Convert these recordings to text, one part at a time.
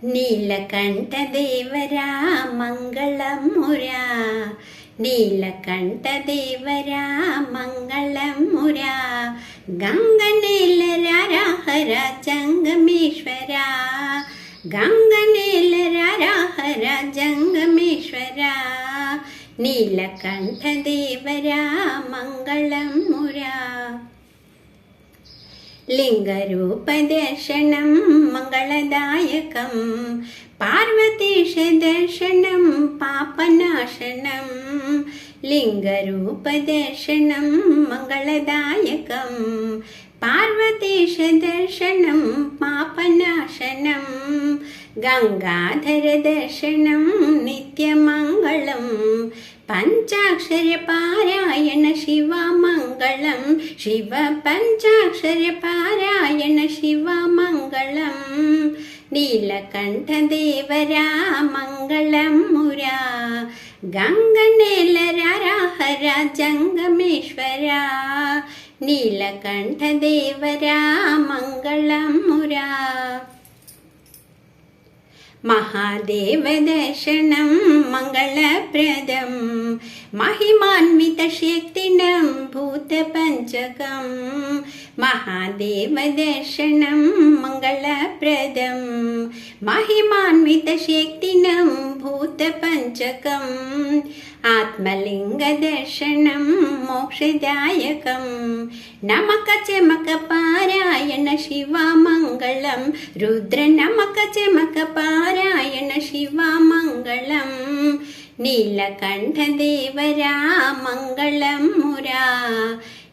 നീലകണ്ഠദേവരാ മംഗളം മുരാ, നീലകണ്ഠദേവരാ മംഗളം മുരാ. ഗംഗനേലരാ ഹര ജംഗമേശ്വര, ഗംഗനേലരാ ഹര ജംഗമേശ്വര. നീലകണ്ഠദേവരാ മംഗളം മുരാ. ലിംഗരൂപദർശനം മംഗളദായകം, പാർവതീശദർശനം പാപനാശനം. ലിംഗരൂപദർശനം മംഗളദായകം, പാർവതീശദർശനം പാപനാശനം. ഗംഗാധരദർശനം നിത്യമംഗളം, പഞ്ചാക്ഷര പാരായണ ശിവമംഗളം. ശിവ പഞ്ചാക്ഷര പാരായണ ശിവമംഗളം. നീലകണ്ഠദേവരാ മംഗളം മുരാ, ഗംഗനേലരാ ഹര ജംഗമേശ്വര. നീലകണ്ഠദേവരാ മംഗളം മുരാ. മഹാദേവദർശനം മംഗളപ്രദം, महिमान्वितशक्तिनं भूतपञ्चकं. महादेवदर्शनं मङ्गलप्रदं, महिमान्वितशक्तिनं भूतपञ्चकम्. आत्मलिङ्गदर्शनं मोक्षदायकं, नमकचमकपारायण शिवमङ्गलं. रुद्रनमकचमकपारायण शिवमङ्गलं. നീലകണ്ഠദേവരാ മംഗളം മുരാ,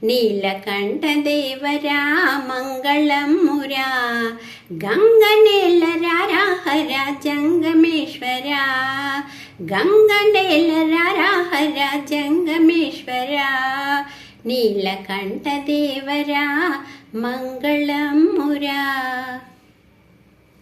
നീലകണ്ഠദേവരാ മംഗളം മുരാ. ഗംഗനേലരാ ഹര ജംഗമേശ്വര, ഗംഗനേലരാ ഹര ജംഗമേശ്വര. നീലകണ്ഠദേവരാ മംഗളം മുരാ.